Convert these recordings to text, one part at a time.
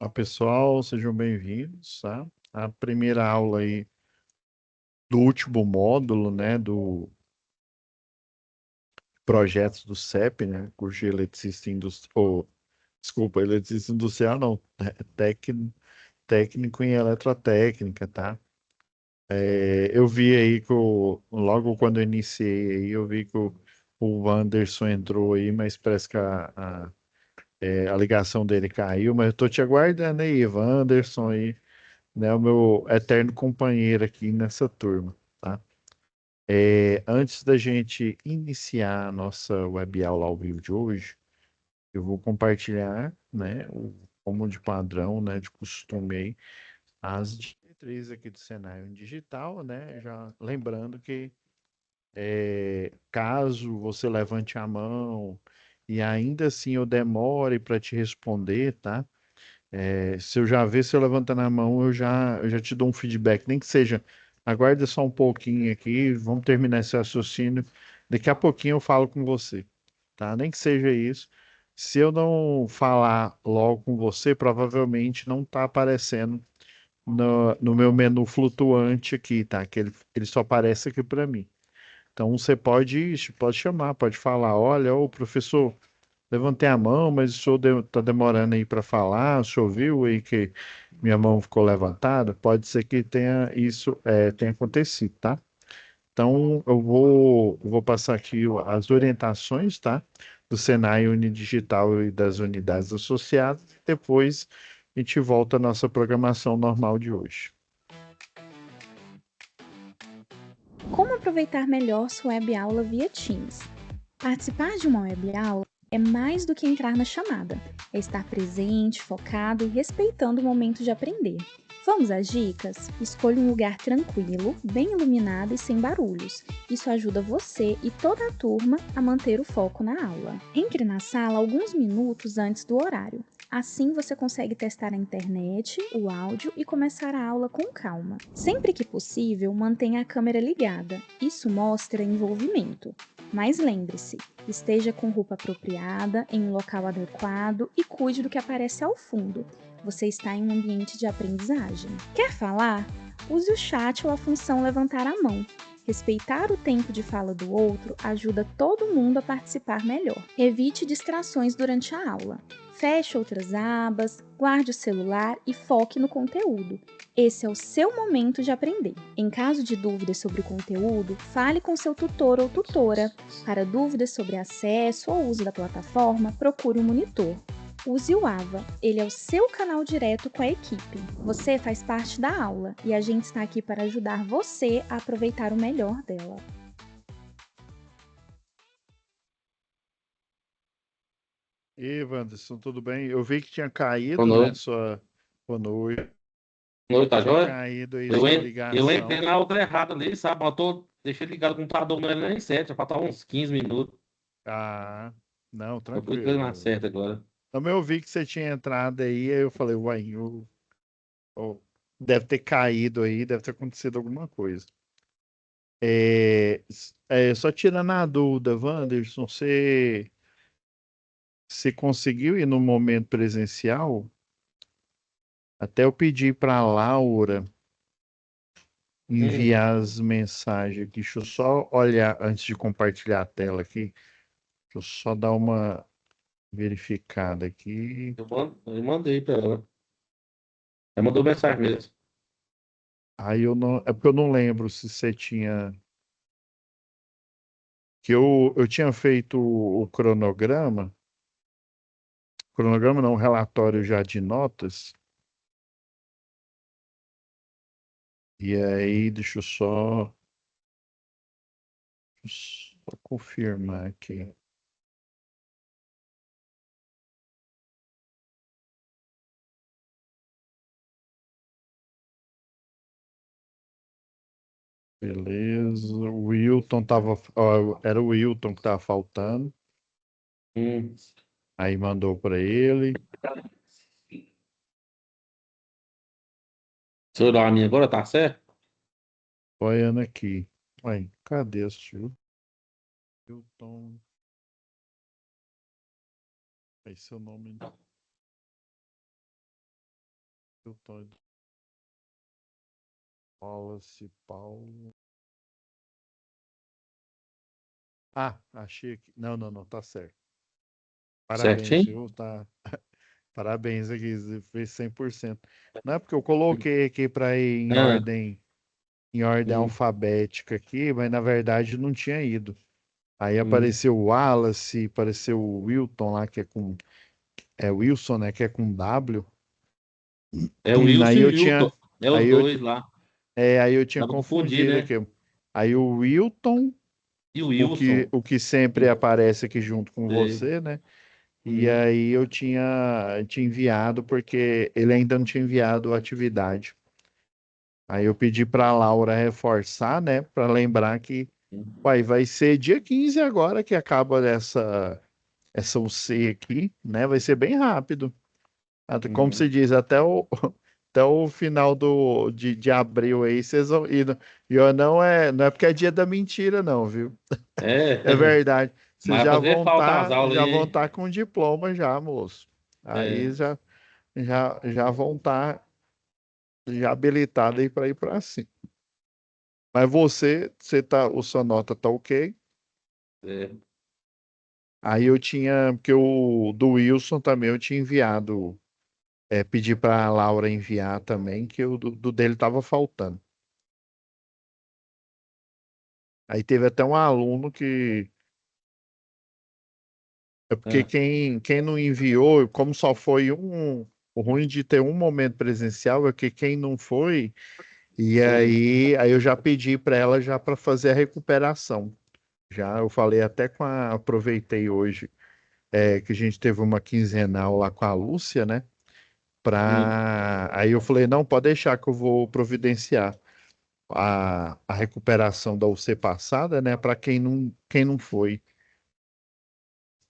Olá, pessoal, sejam bem-vindos, tá? A primeira aula aí do último módulo, né, do projetos do CEP, né, curso de eletricista industrial, desculpa, eletricista industrial não, técnico em eletrotécnica, tá? Eu vi aí que logo quando eu iniciei aí, eu vi que o Wanderson entrou aí, mas parece que a ligação dele caiu, mas eu tô te aguardando aí, Wanderson aí, né, o meu eterno companheiro aqui nessa turma, tá? Antes da gente iniciar a nossa web aula ao vivo de hoje, eu vou compartilhar, né, como de padrão, né, de costume aí, as diretrizes aqui do cenário digital, né, já lembrando que caso você levante a mão e ainda assim eu demore para te responder, tá? Se eu já ver você levantando a mão, eu já te dou um feedback, nem que seja, aguarda só um pouquinho aqui, vamos terminar esse raciocínio, daqui a pouquinho eu falo com você, tá? Nem que seja isso. Se eu não falar logo com você, provavelmente não está aparecendo no meu menu flutuante aqui, tá? Que ele só aparece aqui para mim. Então você pode chamar, pode falar, olha, ô professor, levantei a mão, mas o senhor está demorando aí para falar. O senhor viu aí que minha mão ficou levantada? Pode ser que tenha isso, tenha acontecido, tá? Então, eu vou passar aqui as orientações, tá? Do Senai Unidigital e das unidades associadas. Depois a gente volta à nossa programação normal de hoje. Como aproveitar melhor sua web aula via Teams? Participar de uma web aula é mais do que entrar na chamada, é estar presente, focado e respeitando o momento de aprender. Vamos às dicas? Escolha um lugar tranquilo, bem iluminado e sem barulhos. Isso ajuda você e toda a turma a manter o foco na aula. Entre na sala alguns minutos antes do horário. Assim você consegue testar a internet, o áudio e começar a aula com calma. Sempre que possível, mantenha a câmera ligada. Isso mostra envolvimento. Mas lembre-se, esteja com roupa apropriada, em um local adequado e cuide do que aparece ao fundo. Você está em um ambiente de aprendizagem. Quer falar? Use o chat ou a função levantar a mão. Respeitar o tempo de fala do outro ajuda todo mundo a participar melhor. Evite distrações durante a aula. Feche outras abas, guarde o celular e foque no conteúdo. Esse é o seu momento de aprender. Em caso de dúvidas sobre o conteúdo, fale com seu tutor ou tutora. Para dúvidas sobre acesso ou uso da plataforma, procure um monitor. Use o AVA, ele é o seu canal direto com a equipe. Você faz parte da aula e a gente está aqui para ajudar você a aproveitar o melhor dela. E Wanderson, tudo bem? Eu vi que tinha Boa caído, né, noite. sua boa noite. Boa noite, tá Tinha joia? caído aí Eu, sua en- eu entrei ligação. na outra errada ali, sabe? Deixei ligado o computador no LN7, já faltava uns 15 minutos. Ah, não, Eu cliquei na tranquilo. certa agora. Também eu vi que você tinha entrado aí eu falei, uai, deve ter caído aí, deve ter acontecido alguma coisa. Só tirando a dúvida, Wanderson, você conseguiu ir no momento presencial? Até eu pedi para a Laura Hum, enviar as mensagens aqui. Deixa eu só olhar antes de compartilhar a tela aqui. Deixa eu só dar uma verificada aqui. eu mandei pra ela. Ela mandou mensagem mesmo. Aí eu não, é porque eu não lembro se você tinha que eu tinha feito o cronograma não, o relatório já de notas, e aí deixa eu só confirmar aqui. Beleza, o Wilton tava, ó, era o Wilton que tava faltando, Hum. aí mandou para ele. Se eu olhar a minha agora, tá certo? Olhando aqui. Ué, cadê esse Wilton? Esse é o nome. Wilton Wallace Paulo. Ah, achei aqui. Não, não, não, tá certo. Parabéns, Certinho? viu? Tá. Parabéns aqui, você fez 100%. Não é porque eu coloquei aqui para ir Ah, em ordem hum, alfabética aqui, mas na verdade não tinha ido. Aí hum. apareceu o Wallace, apareceu o Wilton lá, que é com. É Wilson, né? Que é com W. É o Wilson Aí e o eu Hilton. tinha. É os Aí eu, dois lá. aí eu tinha Dá pra confundir, confundido né? aqui. Aí o Wilton, E o Wilson. o que sempre aparece aqui junto com Sei. você, né? E Uhum. aí eu tinha enviado, porque ele ainda não tinha enviado a atividade. Aí eu pedi para a Laura reforçar, né? Para lembrar que vai ser dia 15 agora que acaba essa UC aqui, né? Vai ser bem rápido. Como Uhum. se diz, até o final de abril aí, vocês vão ir. E eu não é porque é dia da mentira, não, viu? É É, verdade. Vocês mas vai fazer falta umas aulas já aí, vão hein? estar com diploma já, moço. Aí É, já vão estar já habilitados aí para ir para cima. Mas você tá, o sua nota tá ok. é. Aí porque o do Wilson também eu tinha enviado, pedi para a Laura enviar também, que o do dele tava faltando. Aí teve até um aluno que, é porque É, quem não enviou, como só foi o ruim de ter um momento presencial é que quem não foi, e sim. aí eu já pedi para ela já para fazer a recuperação. Já eu falei até aproveitei hoje, que a gente teve uma quinzenal lá com a Lúcia, né? Hum. Aí eu falei, não, pode deixar que eu vou providenciar a recuperação da UC passada, né? Para quem não foi.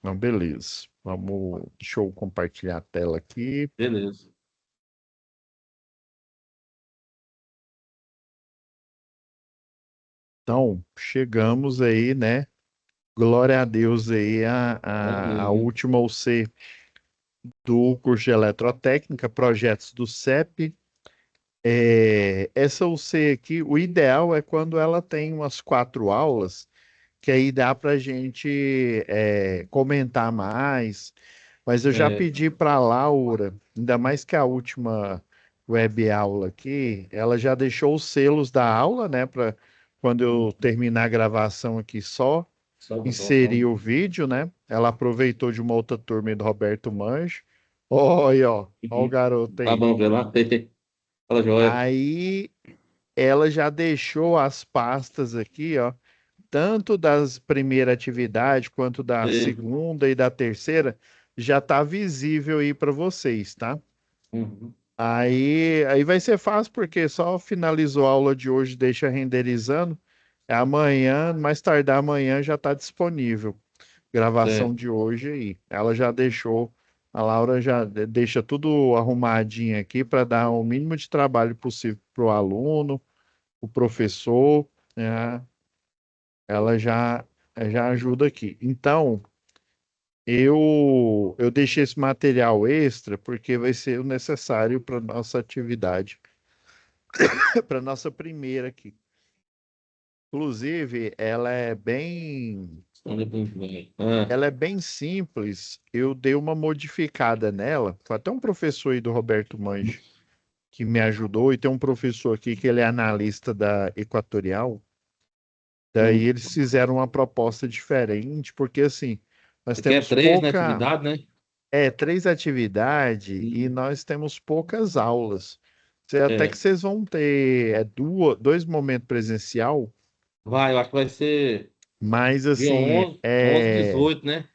Não, beleza. Deixa eu compartilhar a tela aqui. Beleza. Então, chegamos aí, né? Glória a Deus aí, a Amém. última UC do curso de Eletrotécnica, projetos do CEP. Essa UC aqui, o ideal é quando ela tem umas 4 aulas, que aí dá para a gente comentar mais. Mas eu já É, pedi para a Laura, ainda mais que a última web aula aqui, ela já deixou os selos da aula, né? Para quando eu terminar a gravação aqui só só o inserir microfone. o vídeo, né? Ela aproveitou de uma outra turma aí do Roberto Manjo. Olha, ó o Uhum. garoto Tá aí. bom, vê lá. Fala, joia. Aí ela já deixou as pastas aqui, ó, tanto das primeira atividade quanto da É. segunda e da terceira, já tá visível aí para vocês, tá? Uhum. Aí vai ser fácil porque só finalizou a aula de hoje, deixa renderizando. Amanhã, mais tardar amanhã já está disponível. Gravação Certo. de hoje aí. Ela já deixou, a Laura já deixa tudo arrumadinho aqui para dar o mínimo de trabalho possível para o aluno, o professor, né? Ela já ajuda aqui. Então, eu deixei esse material extra porque vai ser o necessário para nossa atividade, para nossa primeira aqui. Inclusive, Então, depois vai. Ah, ela é bem simples. Eu dei uma modificada nela. Foi até um professor aí do Roberto Manji que me ajudou e tem um professor aqui que ele é analista da Equatorial. Daí hum. eles fizeram uma proposta diferente, porque assim, nós Aqui é temos três, né? Atividade, né? 3 atividades e Hum. nós temos poucas aulas. Até que É. vocês vão ter 2 momentos presencial, Vai, eu acho que vai ser mas dia assim, 11 18, né?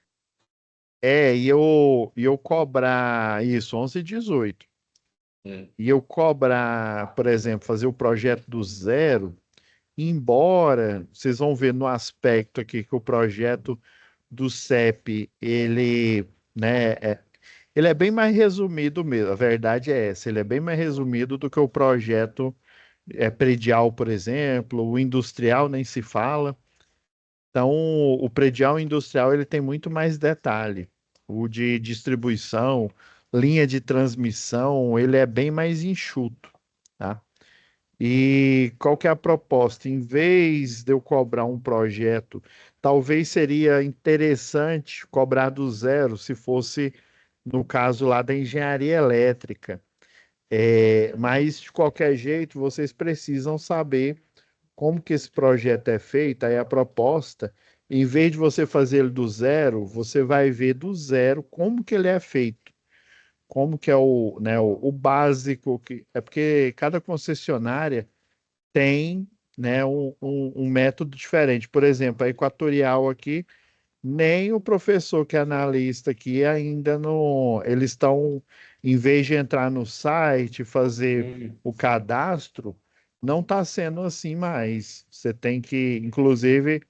e eu cobrar isso, 11 e 18. É. E eu cobrar, por exemplo, fazer o projeto do zero, embora vocês vão ver no aspecto aqui que o projeto do CEP, né, ele é bem mais resumido mesmo, a verdade é essa, ele é bem mais resumido do que o projeto predial, por exemplo, o industrial nem se fala. Então, o predial industrial ele tem muito mais detalhe. O de distribuição, linha de transmissão, ele é bem mais enxuto, tá? E qual que é a proposta? Em vez de eu cobrar um projeto, talvez seria interessante cobrar do zero, se fosse no caso lá da engenharia elétrica. Mas, de qualquer jeito, vocês precisam saber como que esse projeto é feito. Aí a proposta, em vez de você fazer ele do zero, você vai ver do zero como que ele é feito. Como que é o básico, é porque cada concessionária tem, né, um método diferente. Por exemplo, a Equatorial aqui, nem o professor que é analista aqui ainda não. Eles estão, em vez de entrar no site, fazer Hum, o cadastro, não está sendo assim mais. Você tem que, inclusive,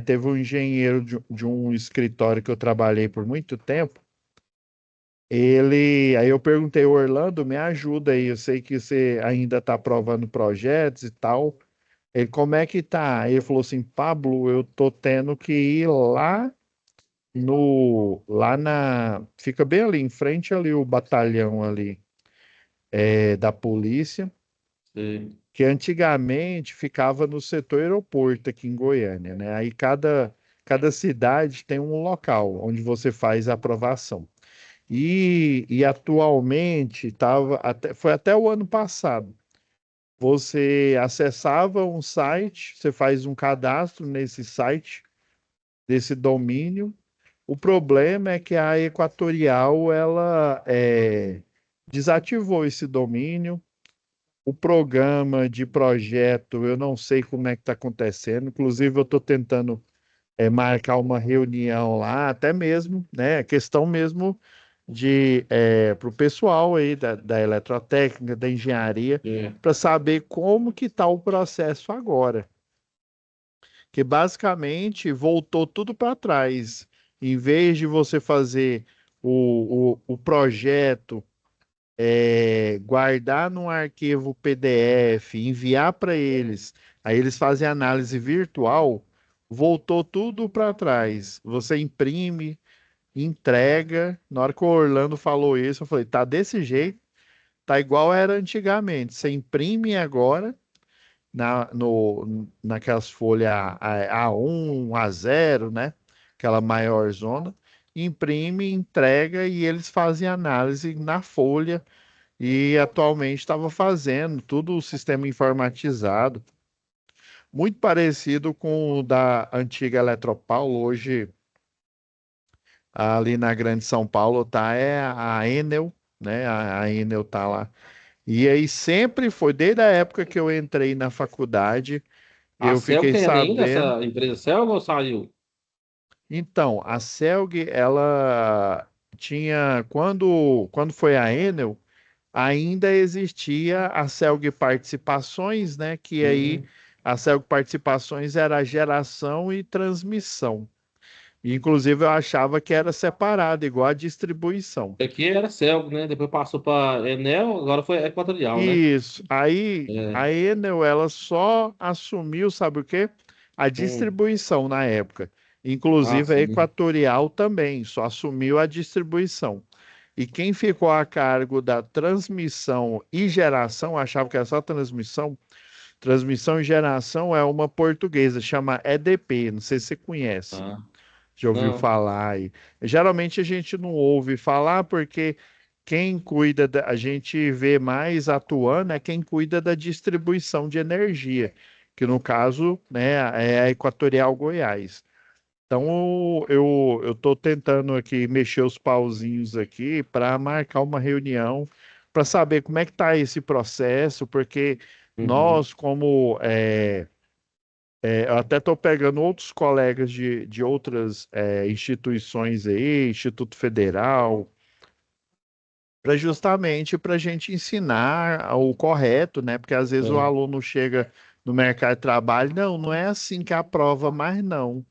teve um engenheiro de um escritório que eu trabalhei por muito tempo. Aí eu perguntei, Orlando, me ajuda aí. Eu sei que você ainda está aprovando projetos e tal. Ele, como é que tá? Ele falou assim, Pablo, eu tô tendo que ir fica bem ali, em frente ali o batalhão ali da polícia, sei. que antigamente ficava no setor aeroporto aqui em Goiânia, né? Aí cada cidade tem um local onde você faz a aprovação. E atualmente foi até o ano passado. Você acessava um site, você faz um cadastro nesse site, desse domínio. O problema é que a Equatorial ela desativou esse domínio. O programa de projeto, eu não sei como é que está acontecendo. Inclusive, eu estou tentando marcar uma reunião lá, até mesmo, né? Questão mesmo de para o pessoal aí da eletrotécnica, da engenharia, É. para saber como que está o processo agora. Que basicamente voltou tudo para trás. Em vez de você fazer o projeto, guardar num arquivo PDF, enviar para eles, aí eles fazem análise virtual, voltou tudo para trás. Você imprime, entrega. Na hora que o Orlando falou isso, eu falei, tá desse jeito, tá igual era antigamente. Você imprime agora naquelas folhas A1, A0, né? Aquela maior zona, imprime, entrega e eles fazem análise na folha e atualmente estava fazendo tudo o sistema informatizado, muito parecido com o da antiga Eletropaulo, hoje ali na Grande São Paulo tá a Enel, né? A Enel tá lá. E aí sempre foi, desde a época que eu entrei na faculdade, A eu Cel fiquei tem ainda sabendo. essa empresa Cel ou saiu? Então, a Celg, ela tinha, quando foi a Enel, ainda existia a Celg Participações, né? Que aí Uhum. a Celg Participações era geração e transmissão. Inclusive, eu achava que era separado, igual a distribuição. Aqui era Cel, né? Depois passou para Enel, agora foi Equatorial, né? Isso. Aí É. a Enel ela só assumiu, sabe o quê? A Hum. distribuição na época. Ah, Inclusive a sim. Equatorial também só assumiu a distribuição. E quem ficou a cargo da transmissão e geração, achava que era só transmissão. Transmissão e geração é uma portuguesa, chama EDP, não sei se você conhece. Ah, Já ouviu não. falar aí? Geralmente a gente não ouve falar porque quem cuida a gente vê mais atuando é quem cuida da distribuição de energia, que no caso, né, é a Equatorial Goiás. Então eu estou tentando aqui mexer os pauzinhos aqui para marcar uma reunião para saber como é que está esse processo, porque Uhum. nós como eu até estou pegando outros colegas de outras instituições aí, Instituto Federal, para a gente ensinar o correto, né? Porque às vezes o É. aluno chega no mercado de trabalho, não é assim que aprova, mas não.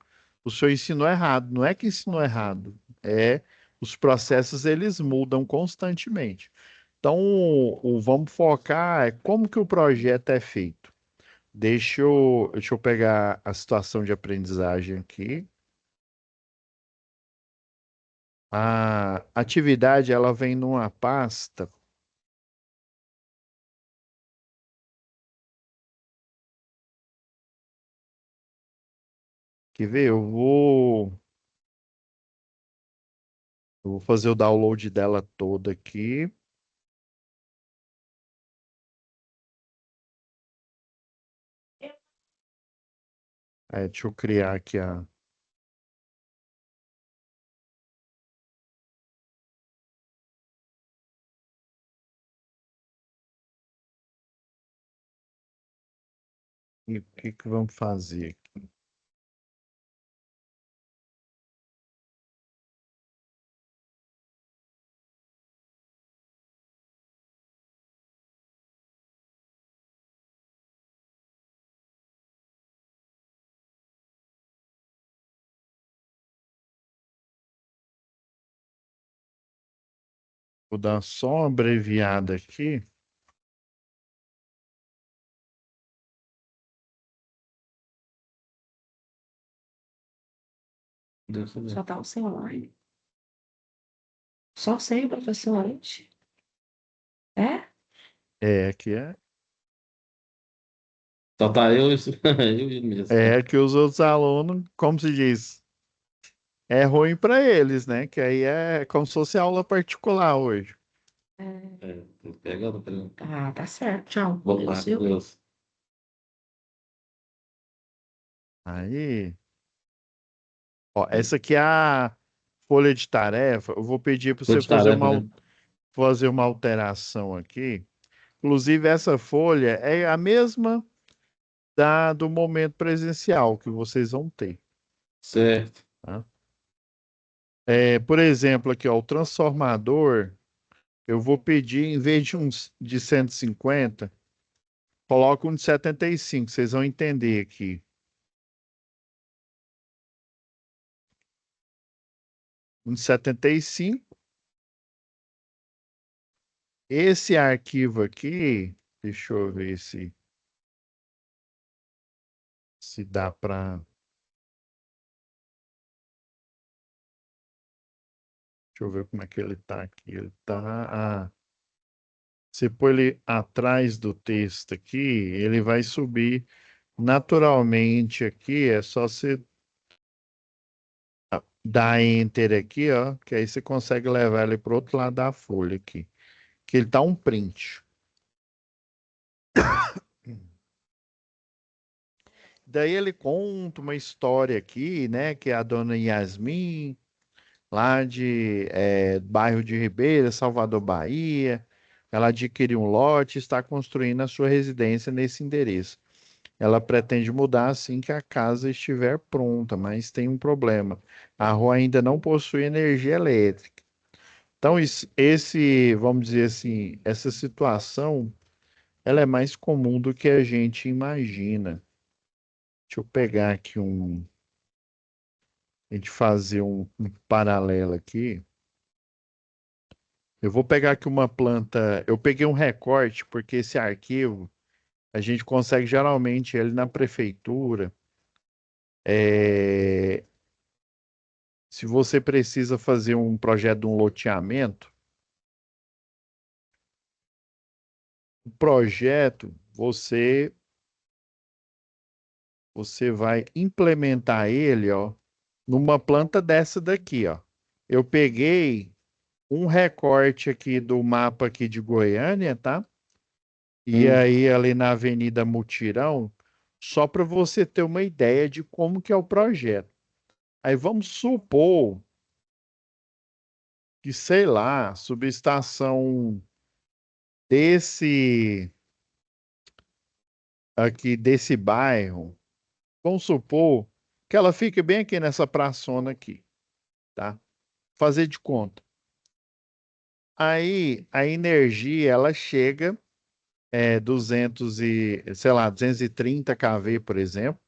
O senhor ensinou errado. Não é que ensinou errado, os processos eles mudam constantemente. Então, vamos focar como que o projeto é feito. Deixa eu pegar a situação de aprendizagem aqui. A atividade ela vem numa pasta. Quer ver? Eu vou fazer o download dela toda aqui. Deixa eu criar aqui a. E o que que vamos fazer? Vou dar só uma abreviada aqui. Só tá o seu online. Só sei, professor, antes. É? Aqui é. Só tá eu, eu e ele mesmo. É que os outros alunos, como se diz, é ruim para eles, né? Que aí é como se fosse aula particular hoje. É. Pegando, pegando. Ah, tá certo. Tchau. Vamos lá, Viu? Deus. Aí, ó, essa aqui é a folha de tarefa. Eu vou pedir para Tô você de tarefa, né? fazer uma alteração aqui. Inclusive, essa folha é a mesma do momento presencial que vocês vão ter, Certo. tá? Por exemplo, aqui, ó, o transformador, eu vou pedir, em vez de 150, coloca um de 75. Vocês vão entender aqui. Um de 75. Esse arquivo aqui, deixa eu ver se dá para. Deixa eu ver como é que ele tá aqui. Ele tá. Você põe ele atrás do texto aqui, ele vai subir naturalmente aqui. É só você dar Enter aqui, ó, que aí você consegue levar ele para o outro lado da folha aqui. Que ele tá um print. Daí ele conta uma história aqui, né? Que é a dona Yasmin, lá de bairro de Ribeira, Salvador, Bahia. Ela adquiriu um lote e está construindo a sua residência nesse endereço. Ela pretende mudar assim que a casa estiver pronta, mas tem um problema. A rua ainda não possui energia elétrica. Então, vamos dizer assim, essa situação, ela é mais comum do que a gente imagina. Deixa eu pegar aqui a gente fazer um paralelo aqui. Eu vou pegar aqui uma planta. Eu peguei um recorte, porque esse arquivo a gente consegue geralmente ele na prefeitura. É, Se você precisa fazer um projeto de um loteamento, o projeto você vai implementar ele, ó, numa planta dessa daqui, ó. Eu peguei um recorte aqui do mapa aqui de Goiânia, tá? E Hum. aí ali na Avenida Mutirão, só para você ter uma ideia de como que é o projeto. Aí vamos supor que, sei lá, subestação desse desse bairro, vamos supor que ela fique bem aqui nessa praçona aqui, tá? Fazer de conta. Aí a energia ela chega 200 sei lá, 230 kV, por exemplo,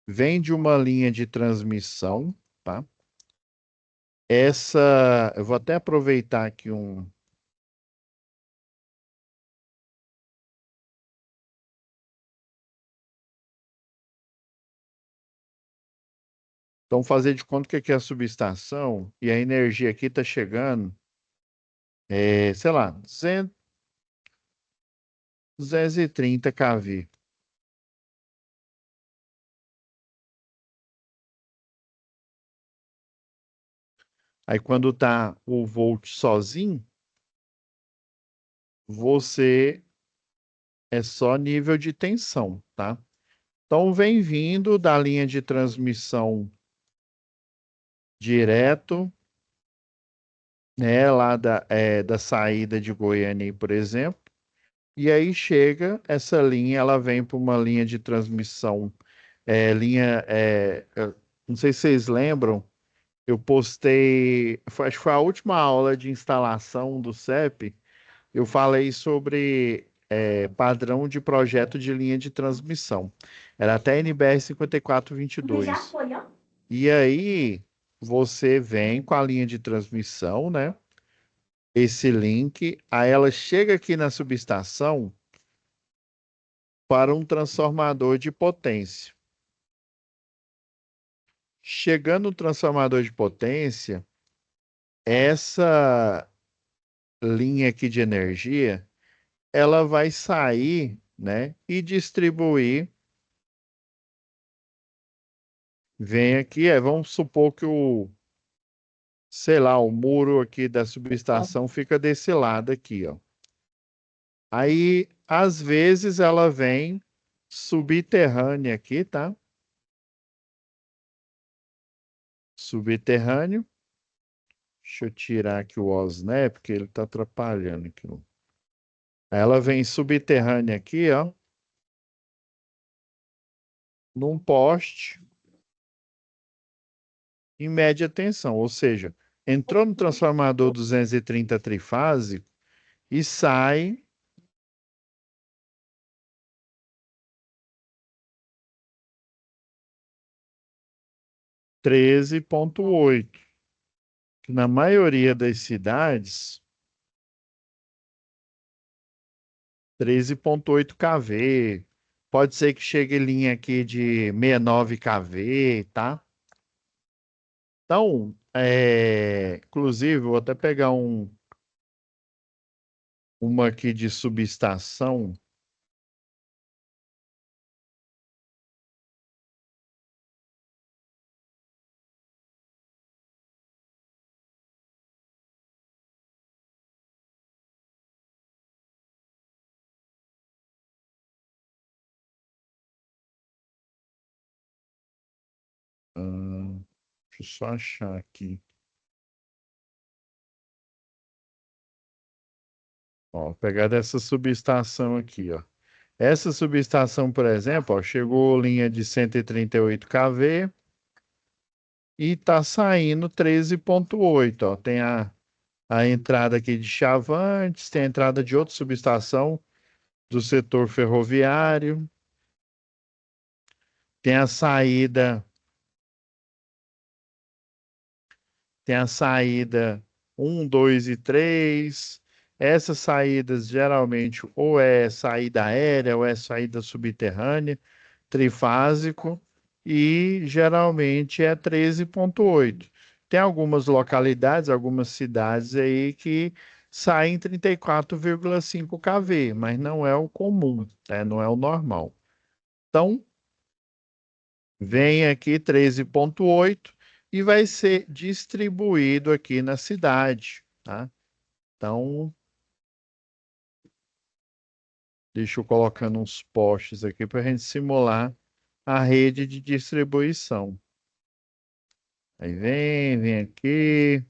vem de uma linha de transmissão, tá? Eu vou até aproveitar aqui Então, fazer de conta que aqui é a subestação e a energia aqui está chegando, sei lá, 230 kV. Aí, quando tá o volt sozinho, você é só nível de tensão, tá? Então, vem vindo da linha de transmissão direto, né, lá da saída de Goiânia, aí, por exemplo. E aí chega essa linha, ela vem para uma linha de transmissão, não sei se vocês lembram, eu postei, acho que foi a última aula de instalação do CEP, eu falei sobre padrão de projeto de linha de transmissão. Era até NBR 5422. E aí você vem com a linha de transmissão, né? Esse link, aí ela chega aqui na subestação para um transformador de potência. Chegando no transformador de potência, essa linha aqui de energia, ela vai sair, né, e distribuir. Vem aqui, vamos supor que sei lá, o muro aqui da subestação fica desse lado aqui, ó. Aí, às vezes, ela vem subterrânea aqui, tá? Subterrâneo. Deixa eu tirar aqui o OSNE, porque ele tá atrapalhando aqui. Aí ela vem subterrânea aqui, ó. Num poste em média tensão, ou seja, entrou no transformador 230 trifásico e sai 13,8, que na maioria das cidades, 13,8 kV. Pode ser que chegue linha aqui de 69 kV, tá? Então, inclusive, vou até pegar uma aqui de subestação. Deixa eu só achar aqui. Ó, vou pegar dessa subestação aqui, ó. Essa subestação, por exemplo, ó, chegou linha de 138 kV e tá saindo 13,8, ó. Tem a entrada aqui de Chavantes, tem a entrada de outra subestação do setor ferroviário, tem a saída, tem a saída 1, 2 e 3. Essas saídas geralmente ou é saída aérea ou é saída subterrânea, trifásico, e geralmente é 13,8. Tem algumas localidades, algumas cidades aí que saem 34,5 kV, mas não é o comum, né? Não é o normal. Então, vem aqui 13,8 e vai ser distribuído aqui na cidade, tá? Então, deixa eu colocando uns postes aqui para a gente simular a rede de distribuição. Aí vem aqui.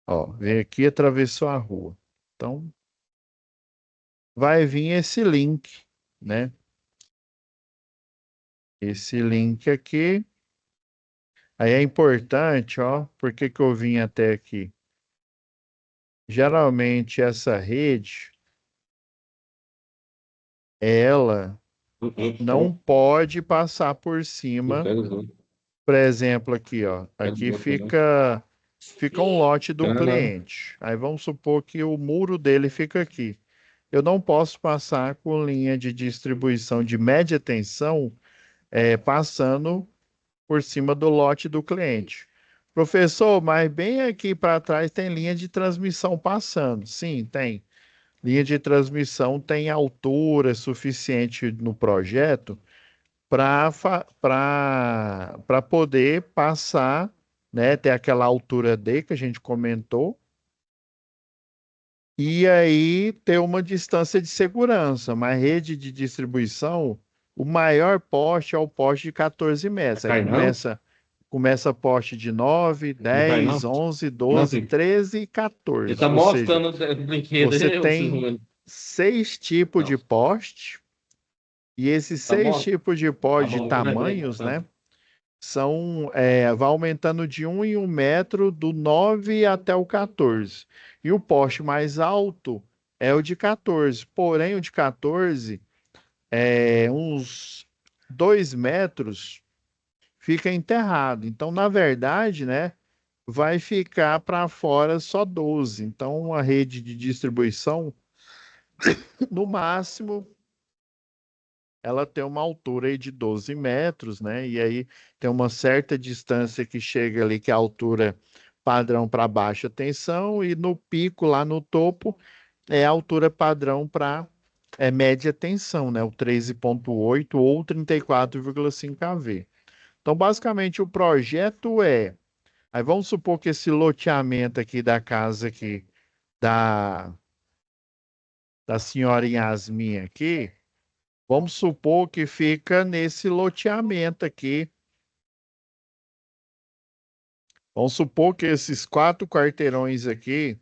Ó, vem aqui e atravessou a rua. Então, vai vir esse link, né? Esse link aqui. Aí é importante, ó, por que que eu vim até aqui? Geralmente essa rede, ela não pode passar por cima. Por exemplo, aqui, ó. Aqui fica um lote do cliente. Aí vamos supor que o muro dele fica aqui. Eu não posso passar com linha de distribuição de média tensão passando por cima do lote do cliente. Professor, mas bem aqui para trás tem linha de transmissão passando. Sim, tem. Linha de transmissão tem altura suficiente no projeto para poder passar, né, ter aquela altura D que a gente comentou, e aí ter uma distância de segurança. Mas rede de distribuição, o maior poste é o poste de 14 metros. Aí Cai não? começa poste de 9, Não cai 10, não? 11, Não, 12, filho. 13 e Ele 14. tá Ou seja, mostrando o brinquedo você aí, ô tem Silvio. 6 tipos Não, de poste, e esses tá seis bom. tipos de Tá poste de bom, eu lembrei. tamanhos, né? Vai aumentando de 1 em 1 metro, do 9 até o 14. E o poste mais alto é o de 14. Porém, o de 14, uns 2 metros, fica enterrado. Então, na verdade, né, vai ficar para fora só 12. Então, a rede de distribuição, no máximo, ela tem uma altura aí de 12 metros, né? E aí tem uma certa distância que chega ali, que é a altura padrão para baixa tensão, e no pico, lá no topo, é a altura padrão para média tensão, né? O 13,8 ou 34,5 kV. Então, basicamente, o projeto aí vamos supor que esse loteamento aqui da casa aqui, da, da senhora Yasmin aqui, vamos supor que fica nesse loteamento aqui. Vamos supor que esses 4 quarteirões aqui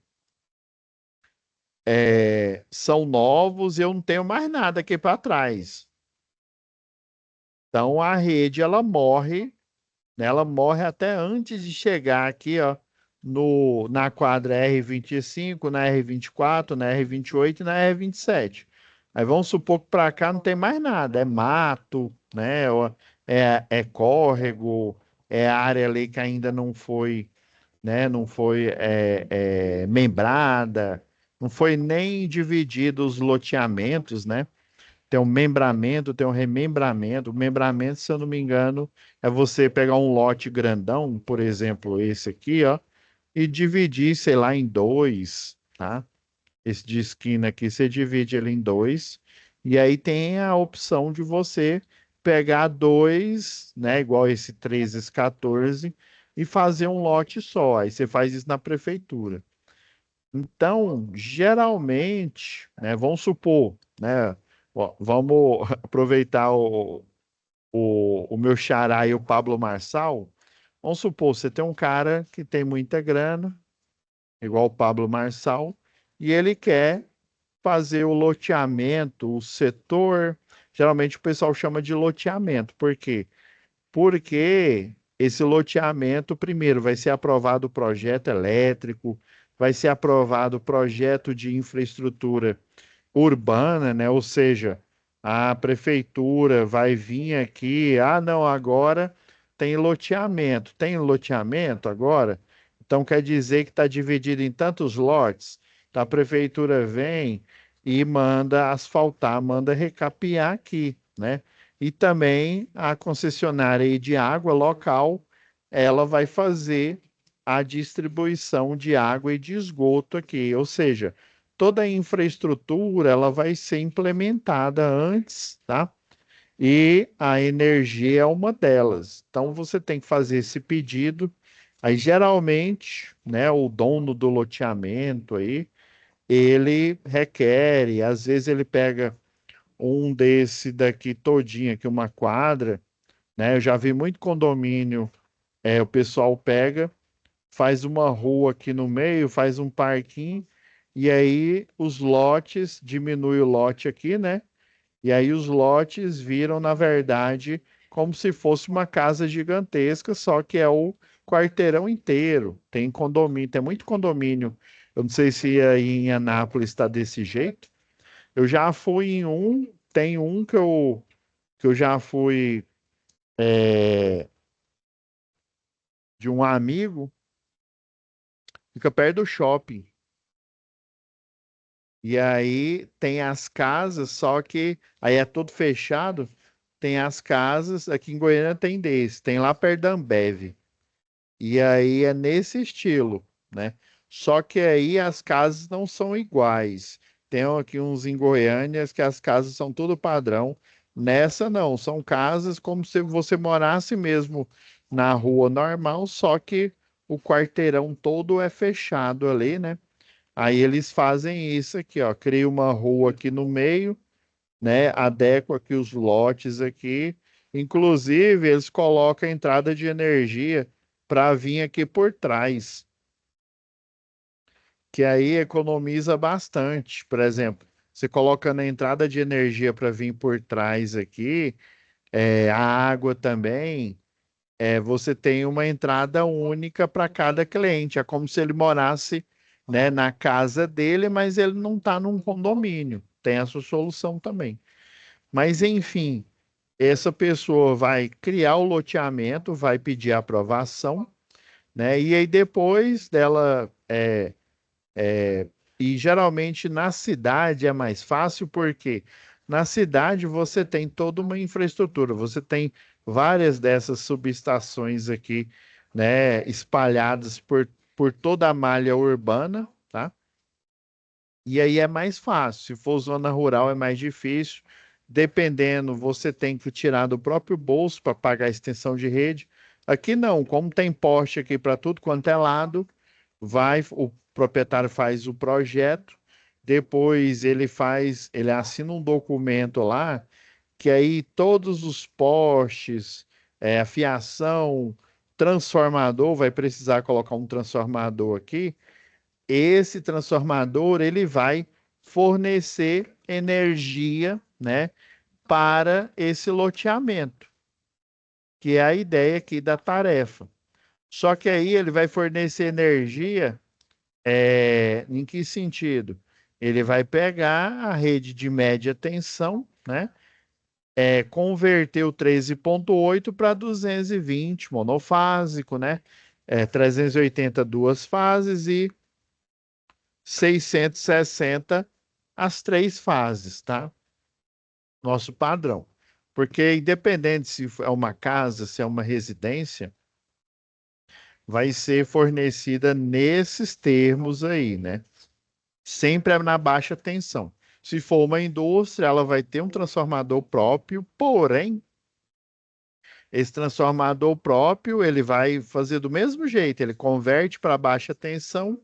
são novos e eu não tenho mais nada aqui para trás. Então a rede ela morre, né? Ela morre até antes de chegar aqui, ó, na quadra R25, na R24, na R28 e na R27. Aí vamos supor que para cá não tem mais nada, é mato, né? É córrego, é área ali que ainda não foi, né? Não foi membrada, não foi nem dividido os loteamentos, né? Tem um membramento, tem um remembramento. O membramento, se eu não me engano, é você pegar um lote grandão, por exemplo, esse aqui, ó, e dividir, sei lá, em dois, tá? Esse de esquina aqui, você divide ele em dois, e aí tem a opção de você pegar dois, né, igual esse 13, esse 14, e fazer um lote só. Aí você faz isso na prefeitura. Então, geralmente, né, vamos supor, né, ó, vamos aproveitar o meu xará e o Pablo Marçal. Vamos supor, você tem um cara que tem muita grana, igual o Pablo Marçal, e ele quer fazer o loteamento, o setor. Geralmente o pessoal chama de loteamento. Por quê? Porque esse loteamento, primeiro, vai ser aprovado o projeto elétrico, vai ser aprovado o projeto de infraestrutura urbana, né? Ou seja, a prefeitura vai vir aqui, não, agora tem loteamento agora, então quer dizer que está dividido em tantos lotes. Então, a prefeitura vem e manda asfaltar, manda recapear aqui, né? E também a concessionária aí de água local, ela vai fazer a distribuição de água e de esgoto aqui, ou seja, toda a infraestrutura ela vai ser implementada antes, tá? E a energia é uma delas. Então você tem que fazer esse pedido. Aí geralmente, né, o dono do loteamento aí, ele requer, e às vezes ele pega um desse daqui todinho aqui, uma quadra, né? Eu já vi muito condomínio, o pessoal pega, faz uma rua aqui no meio, faz um parquinho, e aí os lotes, diminui o lote aqui, né? E aí os lotes viram, na verdade, como se fosse uma casa gigantesca, só que é o quarteirão inteiro. Tem condomínio, tem muito condomínio. Eu não sei se aí em Anápolis está desse jeito. Eu já fui em um, tem um que eu já fui de um amigo, fica perto do shopping. E aí tem as casas, só que aí é tudo fechado. tem as casas, aqui em Goiânia tem desse, tem lá perto da Ambev. E aí é nesse estilo, né? Só que aí as casas não são iguais. Tem aqui uns em Goiânia que as casas são tudo padrão. Nessa não, são casas como se você morasse mesmo na rua normal, só que o quarteirão todo é fechado ali, né? Aí eles fazem isso aqui, ó, cria uma rua aqui no meio, né? Adequa aqui os lotes aqui. Inclusive, eles colocam a entrada de energia para vir aqui por trás, que aí economiza bastante. Por exemplo, você coloca na entrada de energia para vir por trás aqui, a água também, você tem uma entrada única para cada cliente. É como se ele morasse, né, na casa dele, mas ele não está num condomínio. Tem essa solução também. Mas, enfim, essa pessoa vai criar o loteamento, vai pedir aprovação, né? E aí depois dela e geralmente na cidade é mais fácil porque na cidade você tem toda uma infraestrutura, você tem várias dessas subestações aqui, né, espalhadas por toda a malha urbana, tá? E aí é mais fácil. Se for zona rural é mais difícil. Dependendo, você tem que tirar do próprio bolso para pagar a extensão de rede. Aqui não, como tem poste aqui para tudo quanto é lado, o proprietário faz o projeto, depois ele assina um documento lá, que aí todos os postes, a fiação, transformador, vai precisar colocar um transformador aqui. Esse transformador ele vai fornecer energia, né, para esse loteamento, que é a ideia aqui da tarefa. Só que aí ele vai fornecer energia, em que sentido? Ele vai pegar a rede de média tensão, né? Converter o 13,8 para 220 monofásico, né? 380 duas fases e 660 as três fases, tá? Nosso padrão. Porque independente se é uma casa, se é uma residência, vai ser fornecida nesses termos aí, né? Sempre é na baixa tensão. Se for uma indústria, ela vai ter um transformador próprio, porém, esse transformador próprio, ele vai fazer do mesmo jeito, ele converte para baixa tensão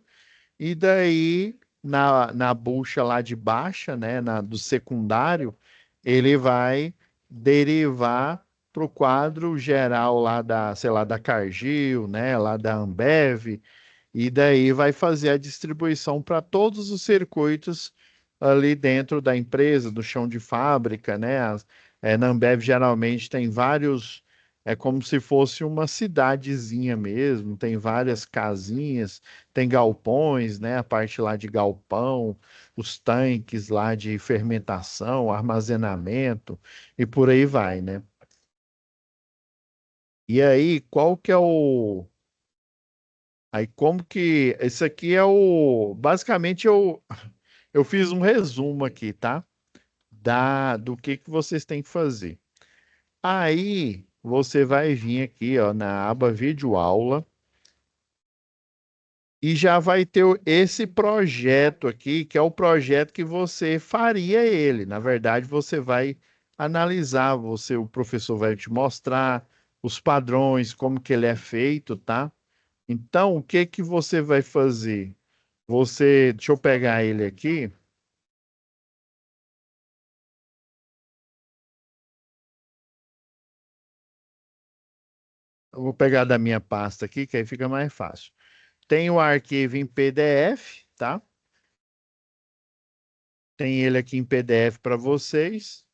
e daí na bucha lá de baixa, né, do secundário, ele vai derivar para o quadro geral lá da, sei lá, da Cargill, né, lá da Ambev, e daí vai fazer a distribuição para todos os circuitos ali dentro da empresa, do chão de fábrica, né? Na Ambev geralmente tem vários, é como se fosse uma cidadezinha mesmo, tem várias casinhas, tem galpões, né? A parte lá de galpão, os tanques lá de fermentação, armazenamento e por aí vai, né? E aí, qual que é o Aí como que esse aqui é basicamente eu fiz um resumo aqui, tá? Do que vocês têm que fazer. Aí você vai vir aqui, ó, na aba vídeo aula e já vai ter esse projeto aqui, que é o projeto que você faria ele. Na verdade, você vai analisar, o professor vai te mostrar os padrões, como que ele é feito, tá? Então, o que que você vai fazer? Deixa eu pegar ele aqui. Eu vou pegar da minha pasta aqui, que aí fica mais fácil. Tem o arquivo em PDF, tá? Tem ele aqui em PDF para vocês.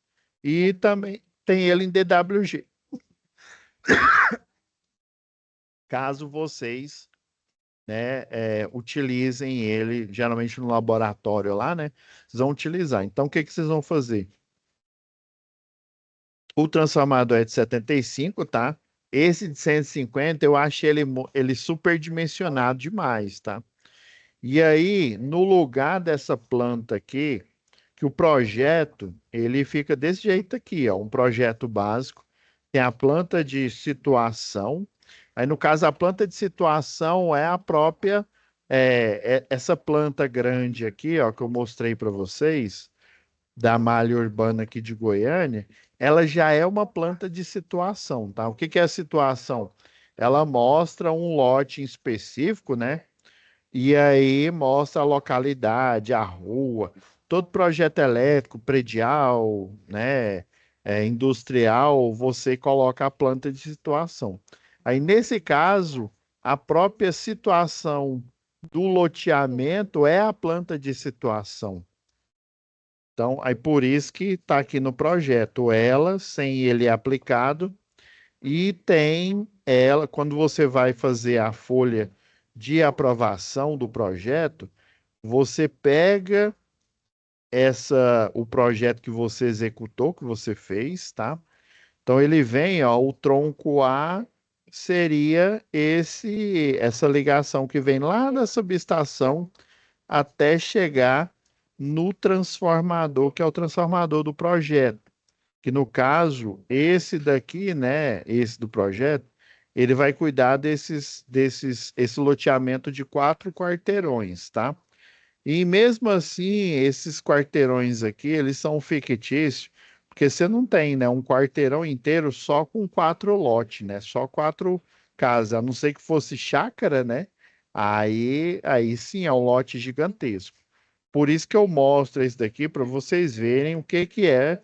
E também tem ele em DWG. Caso vocês, né, utilizem ele, geralmente no laboratório lá, né? Vocês vão utilizar. Então, o que que vocês vão fazer? O transformador é de 75, tá? Esse de 150, eu achei ele superdimensionado demais, tá? E aí, no lugar dessa planta aqui, que que o projeto, ele fica desse jeito aqui, ó, um projeto básico, tem a planta de situação, aí no caso a planta de situação é a própria, essa planta grande aqui, ó, que eu mostrei para vocês, da malha urbana aqui de Goiânia, ela já é uma planta de situação, tá? O que que é a situação? Ela mostra um lote em específico, né? E aí mostra a localidade, a rua, todo projeto elétrico, predial, né, industrial, você coloca a planta de situação. Aí, nesse caso, a própria situação do loteamento é a planta de situação. Então, aí por isso que está aqui no projeto, ela, sem ele aplicado, e tem ela, quando você vai fazer a folha de aprovação do projeto, você pega o projeto que você executou, que você fez, tá? Então ele vem, ó, o tronco A seria essa ligação que vem lá da subestação até chegar no transformador, que é o transformador do projeto, que no caso, esse daqui, né, esse do projeto, ele vai cuidar esse loteamento de 4 quarteirões, tá? E mesmo assim, esses quarteirões aqui, eles são fictícios, porque você não tem, né, um quarteirão inteiro só com 4 lotes, né? Só 4 casas, a não ser que fosse chácara, né? Aí sim é um lote gigantesco. Por isso que eu mostro esse daqui para vocês verem o que que é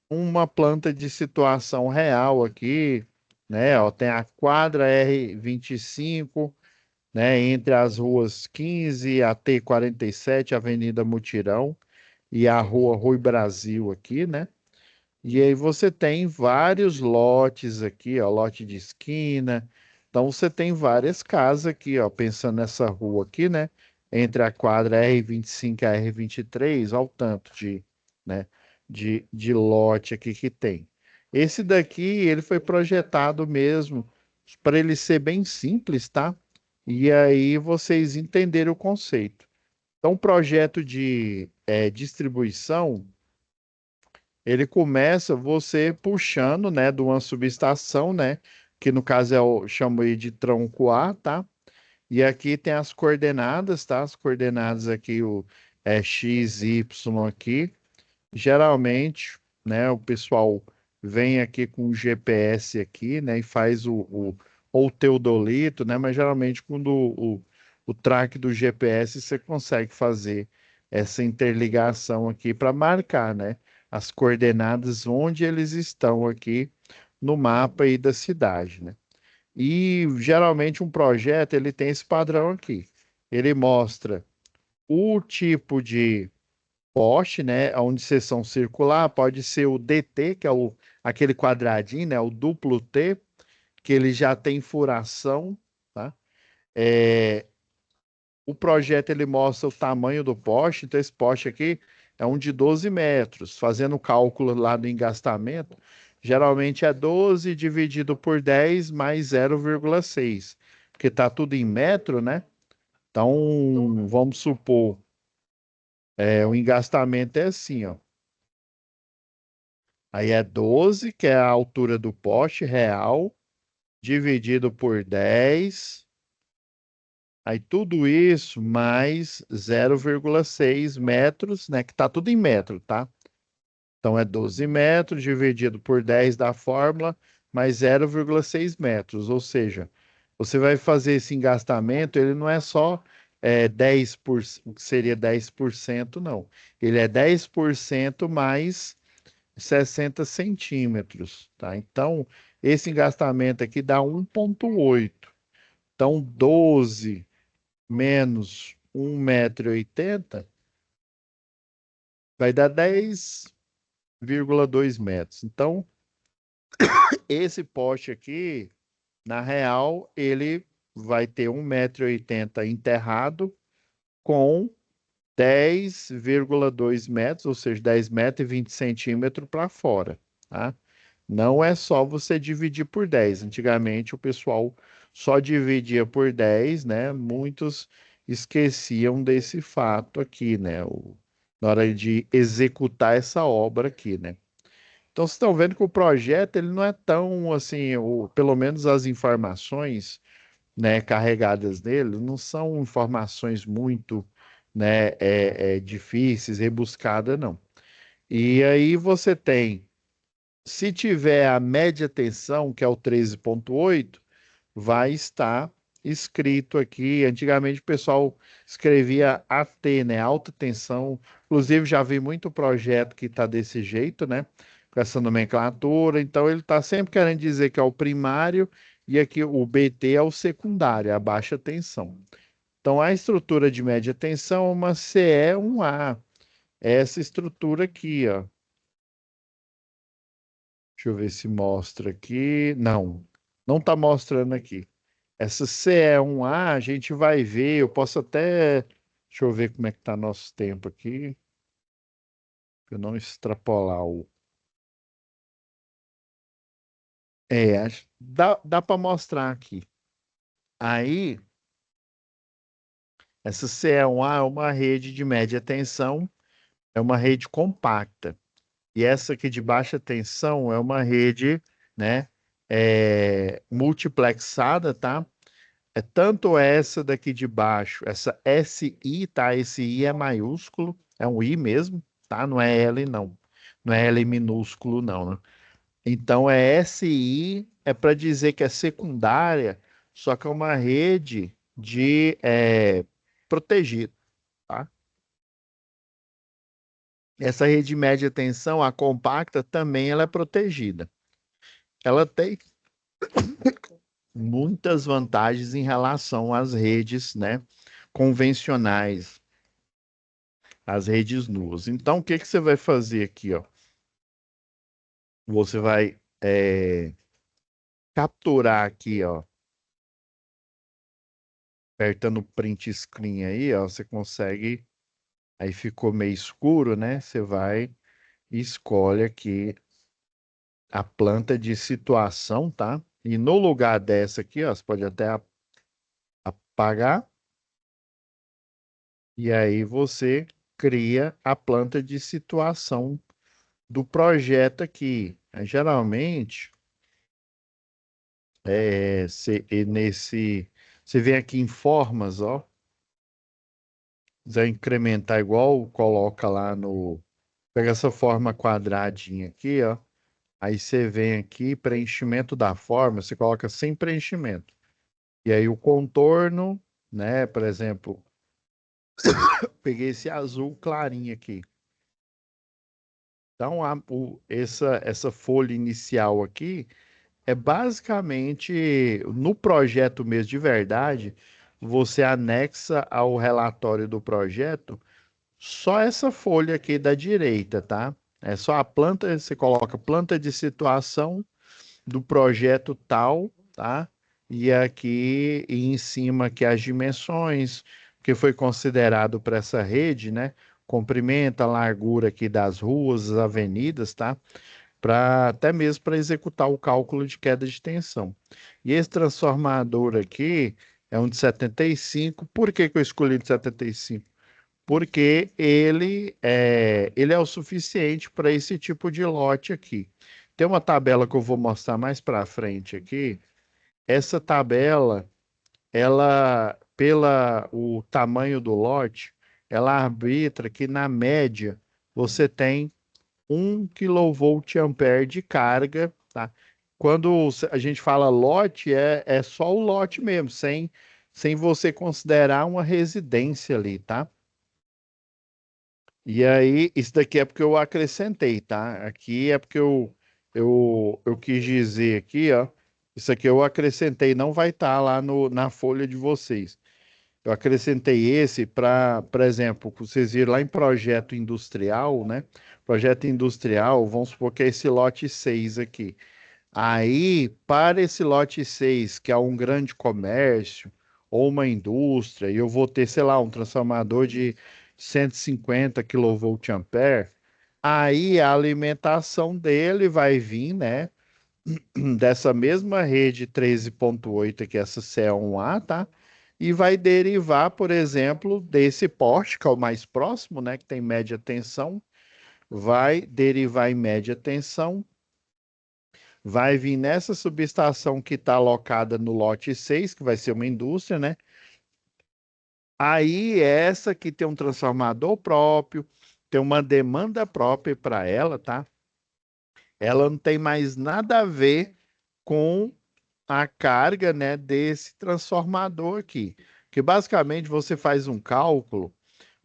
uma planta de situação real aqui, né? Ó, tem a quadra R25, né? Entre as ruas 15 a T47, Avenida Mutirão, e a rua Rui Brasil aqui, né? E aí você tem vários lotes aqui, ó, lote de esquina. Então você tem várias casas aqui, ó, pensando nessa rua aqui, né? Entre a quadra R25 e a R23, olha o tanto né, de lote aqui que tem. Esse daqui, ele foi projetado mesmo para ele ser bem simples, tá? E aí vocês entenderam o conceito. Então, o projeto de distribuição ele começa você puxando, né, de uma subestação, né, que no caso chamo aí de tronco A, tá? E aqui tem as coordenadas, tá? As coordenadas aqui, X, Y aqui. Geralmente, né, o pessoal vem aqui com o GPS aqui, né, e faz ou o teodolito, né, mas geralmente quando o track do GPS você consegue fazer essa interligação aqui para marcar, né, as coordenadas onde eles estão aqui no mapa aí da cidade, né? E geralmente um projeto ele tem esse padrão aqui. Ele mostra o tipo de poste, né? Onde seção circular, pode ser o DT, que é aquele quadradinho, né? O duplo T, que ele já tem furação, tá? É, o projeto ele mostra o tamanho do poste, então esse poste aqui é um de 12 metros. Fazendo o cálculo lá do engastamento, geralmente é 12 dividido por 10 mais 0,6, porque tá tudo em metro, né? Então, vamos supor, o engastamento é assim, ó. Aí é 12, que é a altura do poste real, dividido por 10. Aí tudo isso mais 0,6 metros, né? Que tá tudo em metro, tá? Então é 12 metros dividido por 10 da fórmula, mais 0,6 metros. Ou seja, você vai fazer esse engastamento, ele não é só 10%, seria 10%, não. Ele é 10% mais 60 centímetros, tá? Então, esse engastamento aqui dá 1,8. Então, 12 menos 1,80 m vai dar 10,2 metros. Então, esse poste aqui, na real, ele vai ter 1,80 m enterrado com 10,2 metros, ou seja, 10 metros e 20 centímetros para fora, tá? Não é só você dividir por 10. Antigamente o pessoal só dividia por 10, né? Muitos esqueciam desse fato aqui, né? na hora de executar essa obra aqui, né? Então, vocês estão vendo que o projeto ele não é tão assim, pelo menos as informações, né, carregadas nele não são informações muito, né, difíceis, rebuscadas, não. E aí você tem, se tiver a média tensão, que é o 13,8, vai estar escrito aqui. Antigamente o pessoal escrevia AT, né? Alta tensão. Inclusive já vi muito projeto que está desse jeito, né? Com essa nomenclatura. Então ele está sempre querendo dizer que é o primário e aqui o BT é o secundário, é a baixa tensão. Então a estrutura de média tensão é uma CE1A. É essa estrutura aqui, ó. Deixa eu ver se mostra aqui. Não, não está mostrando aqui. Essa CE1A, a gente vai ver, eu posso até. Deixa eu ver como é que tá nosso tempo aqui, para eu não extrapolar o. Dá para mostrar aqui. Aí, essa CE1A é uma rede de média tensão, é uma rede compacta. E essa aqui de baixa tensão é uma rede, né, multiplexada, tá? É tanto essa daqui de baixo, essa SI, tá? Esse I é maiúsculo, é um I mesmo, tá? Não é L, não. Não é L minúsculo, não, né? Então é SI, é para dizer que é secundária, só que é uma rede de protegida, tá? Essa rede de média tensão, a compacta, também ela é protegida. Ela tem muitas vantagens em relação às redes, né, convencionais, as redes nuas. Então, o que que você vai fazer aqui, ó? Você vai capturar aqui, ó, apertando o print screen aí, ó, você consegue. Aí ficou meio escuro, né? Você vai e escolhe aqui a planta de situação, tá? E no lugar dessa aqui, ó, você pode até apagar. E aí você cria a planta de situação do projeto aqui. Geralmente, você vem aqui em formas, ó, quiser incrementar igual, coloca lá no, pega essa forma quadradinha aqui, ó, aí você vem aqui, preenchimento da forma, você coloca sem preenchimento. E aí o contorno, né, por exemplo, peguei esse azul clarinho aqui. Então, essa folha inicial aqui, é basicamente, no projeto mesmo de verdade, você anexa ao relatório do projeto só essa folha aqui da direita, tá? É só a planta, você coloca planta de situação do projeto tal, tá? E aqui e em cima aqui as dimensões que foi considerado para essa rede, né? Comprimento, a largura aqui das ruas, as avenidas, tá? Para até mesmo para executar o cálculo de queda de tensão. E esse transformador aqui é um de 75. Por que que eu escolhi de 75? Porque ele é o suficiente para esse tipo de lote aqui. Tem uma tabela que eu vou mostrar mais para frente aqui. Essa tabela, ela, pela o tamanho do lote, ela arbitra que na média você tem 1 kVA de carga, tá? Quando a gente fala lote, é só o lote mesmo, sem você considerar uma residência ali, tá? E aí, isso daqui é porque eu acrescentei, tá? Aqui é porque eu quis dizer aqui, ó. Isso aqui eu acrescentei, não vai estar lá na folha de vocês. Eu acrescentei esse para, por exemplo, vocês viram lá em projeto industrial, né? Projeto industrial, vamos supor que é esse lote 6 aqui. Aí, para esse lote 6, que é um grande comércio ou uma indústria, e eu vou ter, sei lá, um transformador de 150 kVA, aí a alimentação dele vai vir, né, dessa mesma rede 13,8 que é essa CE1A, tá? e vai derivar, por exemplo, desse poste, que é o mais próximo, né, que tem média tensão, vai derivar em média tensão, vai vir nessa subestação que está alocada no lote 6, que vai ser uma indústria, né? Aí essa que tem um transformador próprio, tem uma demanda própria para ela, tá? Ela não tem mais nada a ver com a carga, né, desse transformador aqui. Que basicamente você faz um cálculo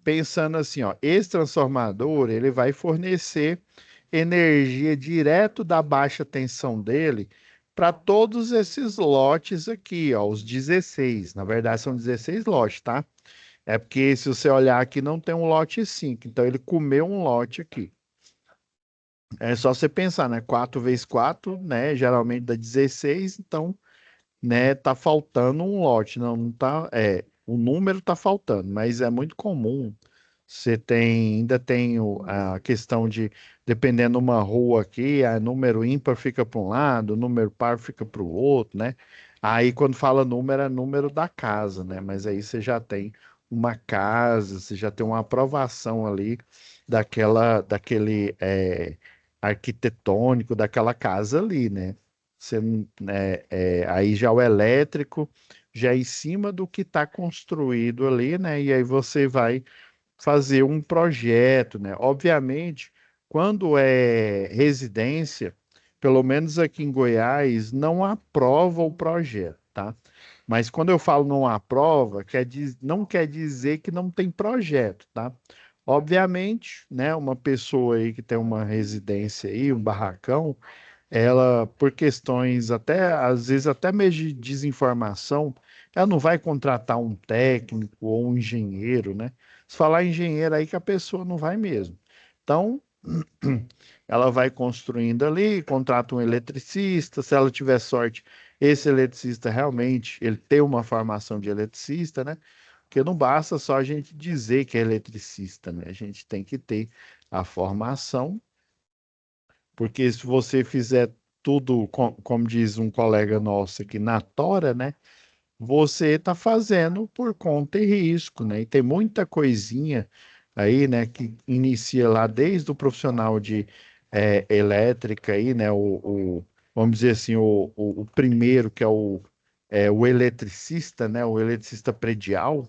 pensando assim, ó, esse transformador, ele vai fornecer energia direto da baixa tensão dele para todos esses lotes aqui, ó, os 16. Na verdade são 16 lotes, tá? É porque se você olhar aqui não tem um lote 5, então ele comeu um lote aqui. É só você pensar, né? 4 vezes 4, né? Geralmente dá 16, então, né, tá faltando um lote. Não, não tá, o número tá faltando, mas é muito comum. Você tem, ainda tem a questão de, dependendo de uma rua aqui, a número ímpar fica para um lado, o número par fica para o outro, né? Aí quando fala número, é número da casa, né? Mas aí você já tem uma casa, você já tem uma aprovação ali daquele arquitetônico daquela casa ali, né? Você, aí já o elétrico já é em cima do que está construído ali, né? E aí você vai fazer um projeto, né? Obviamente, quando é residência, pelo menos aqui em Goiás, não aprova o projeto, tá? Mas quando eu falo não aprova, não quer dizer que não tem projeto, tá? Obviamente, né, uma pessoa aí que tem uma residência aí, um barracão, ela, por questões até, às vezes até mesmo de desinformação, ela não vai contratar um técnico ou um engenheiro, né? Se falar engenheiro aí que a pessoa não vai mesmo. Então, ela vai construindo ali, contrata um eletricista, se ela tiver sorte, esse eletricista realmente, ele tem uma formação de eletricista, né? Porque não basta só a gente dizer que é eletricista, né? A gente tem que ter a formação, porque se você fizer tudo, como diz um colega nosso aqui, na tora, né? Você está fazendo por conta e risco, né? E tem muita coisinha aí, né, que inicia lá desde o profissional de elétrica aí, né? Vamos dizer assim, o primeiro que é o eletricista, né? O eletricista predial,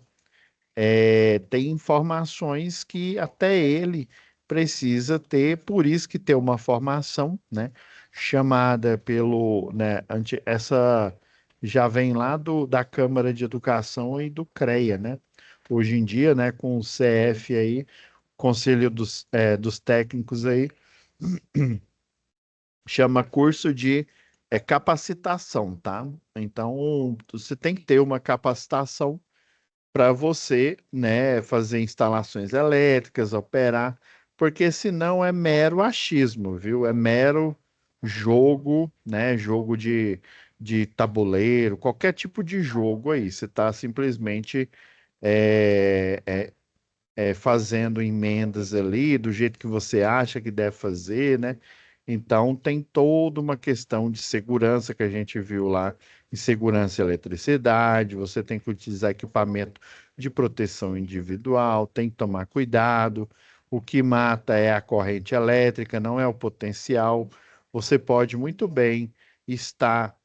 tem informações que até ele precisa ter, por isso que tem uma formação, né, chamada pelo, né, essa já vem lá da Câmara de Educação e do CREA, né? Hoje em dia, né, com o CF aí, Conselho dos Técnicos aí, chama curso de capacitação, tá? Então, você tem que ter uma capacitação para você, né, fazer instalações elétricas, operar, porque senão é mero achismo, viu? É mero jogo, né? Jogo de tabuleiro, qualquer tipo de jogo aí. Você está simplesmente é, é, fazendo emendas ali do jeito que você acha que deve fazer, né? Então tem toda uma questão de segurança que a gente viu lá, em segurança e eletricidade, você tem que utilizar equipamento de proteção individual, tem que tomar cuidado. O que mata é a corrente elétrica, não é o potencial. Você pode muito bem estar,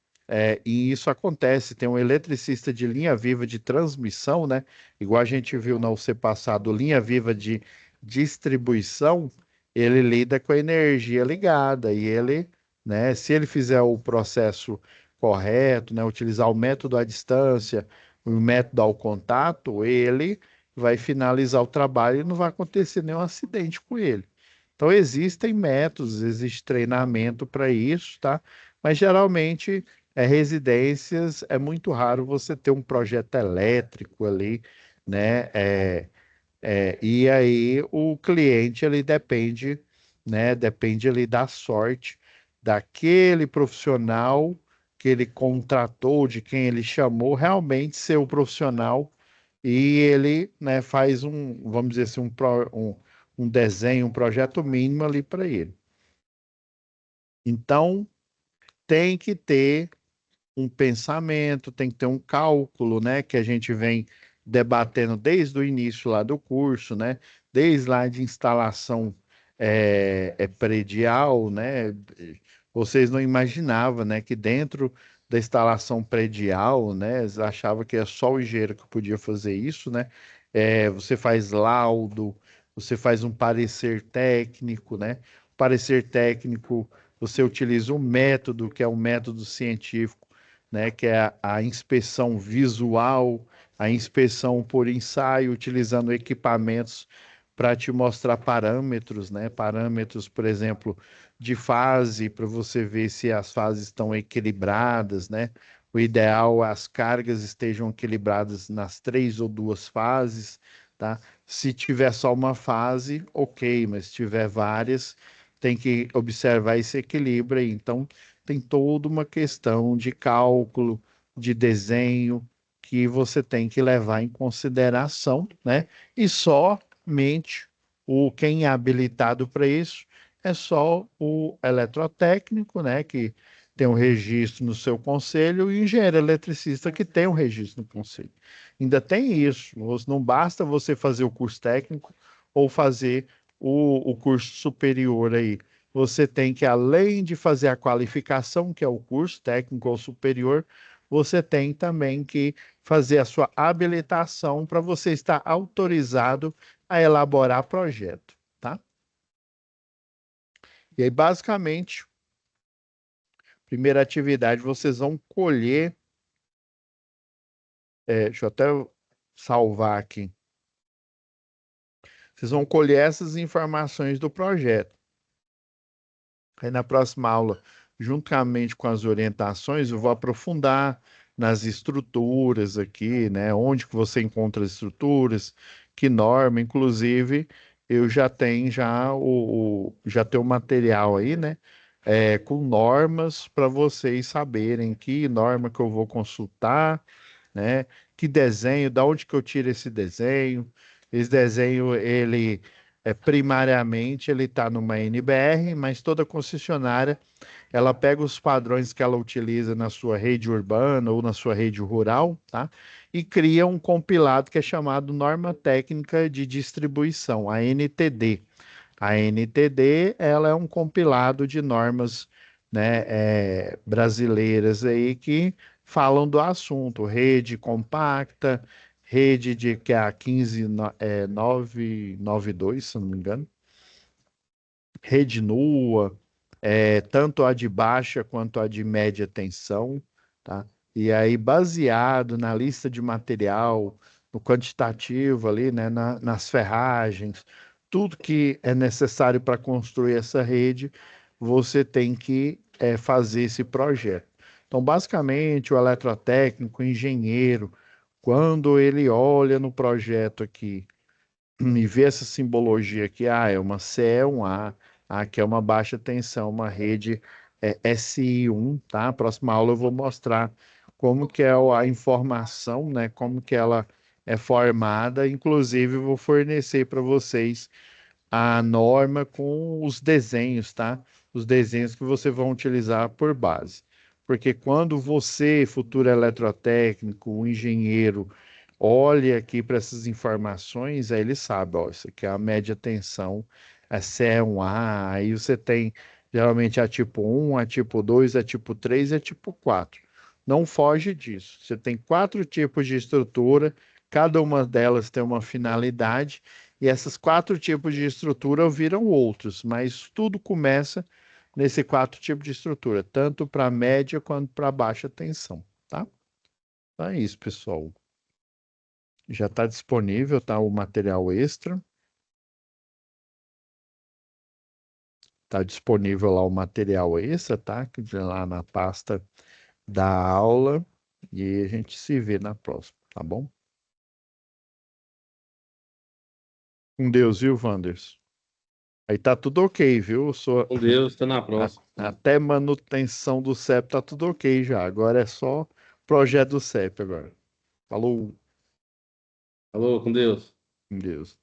e isso acontece, tem um eletricista de linha viva de transmissão, né? Igual a gente viu na UC passado, linha viva de distribuição, ele lida com a energia ligada e ele, né, se ele fizer o processo correto, né, utilizar o método à distância, o método ao contato, ele vai finalizar o trabalho e não vai acontecer nenhum acidente com ele. Então existem métodos, existe treinamento para isso, tá? Mas geralmente residências é muito raro você ter um projeto elétrico ali, né? E aí o cliente ele depende, né? Depende ali da sorte daquele profissional que ele contratou, de quem ele chamou, realmente ser o profissional e ele, né, faz vamos dizer assim, um desenho, um projeto mínimo ali para ele. Então tem que ter um pensamento, tem que ter um cálculo, né? Que a gente vem debatendo desde o início lá do curso, né? Desde lá de instalação predial, né? Vocês não imaginavam, né? Que dentro da instalação predial, né? Eles achavam que era só o engenheiro que podia fazer isso, né? Você faz laudo, você faz um parecer técnico, né? Parecer técnico, você utiliza um método que é um método científico, né? Que é a inspeção visual, a inspeção por ensaio, utilizando equipamentos para te mostrar parâmetros, né? Parâmetros, por exemplo, de fase, para você ver se as fases estão equilibradas, né? O ideal é as cargas estejam equilibradas nas 3 ou 2 fases, tá? Se tiver só uma fase, ok, mas se tiver várias, tem que observar esse equilíbrio aí. Então, tem toda uma questão de cálculo, de desenho, que você tem que levar em consideração, né? E somente quem é habilitado para isso é só o eletrotécnico, né? Que tem um registro no seu conselho, e o engenheiro eletricista que tem um registro no conselho. Ainda tem isso, não basta você fazer o curso técnico ou fazer o curso superior aí. Você tem que, além de fazer a qualificação, que é o curso técnico ou superior, você tem também que fazer a sua habilitação para você estar autorizado a elaborar projeto, tá? E aí, basicamente, primeira atividade, vocês vão colher, deixa eu até salvar aqui. Vocês vão colher essas informações do projeto. Aí na próxima aula, juntamente com as orientações, eu vou aprofundar nas estruturas aqui, né? Onde que você encontra as estruturas, que norma, inclusive, eu já tenho o material aí, né? Com normas para vocês saberem que norma que eu vou consultar, né? Que desenho, da onde que eu tiro esse desenho? Esse desenho, primariamente, ele está numa NBR, mas toda concessionária, ela pega os padrões que ela utiliza na sua rede urbana ou na sua rede rural, tá? E cria um compilado que é chamado Norma Técnica de Distribuição, a NTD. A NTD, ela é um compilado de normas, né, brasileiras aí que falam do assunto, rede compacta, rede que é a 15992, se não me engano, rede nua, tanto a de baixa quanto a de média tensão, tá? E aí, baseado na lista de material, no quantitativo ali, né, nas ferragens, tudo que é necessário para construir essa rede, você tem que fazer esse projeto. Então, basicamente, o eletrotécnico, o engenheiro, quando ele olha no projeto aqui e vê essa simbologia aqui, é uma CE, um A, aqui é uma baixa tensão, uma rede SI1, tá? Próxima aula eu vou mostrar como que é a informação, né? Como que ela é formada, inclusive eu vou fornecer para vocês a norma com os desenhos, tá? Os desenhos que vocês vão utilizar por base. Porque quando você, futuro eletrotécnico, um engenheiro, olha aqui para essas informações, aí ele sabe, ó, isso aqui é a média tensão, é CE1A, aí você tem geralmente a tipo 1, a tipo 2, a tipo 3 e a tipo 4. Não foge disso. Você tem 4 tipos de estrutura, cada uma delas tem uma finalidade, e essas 4 tipos de estrutura viram outros, mas tudo começa nesse 4 tipos de estrutura, tanto para média quanto para baixa tensão, tá? Então é isso, pessoal. Já está disponível, tá, o material extra. Está disponível lá o material extra, tá? Lá na pasta da aula. E a gente se vê na próxima, tá bom? Com Deus, viu, Wanders? Aí tá tudo ok, viu? Com Deus, até na próxima. Até manutenção do CEP tá tudo ok já. Agora é só projeto do CEP agora. Falou, Falou, com Deus. com Deus.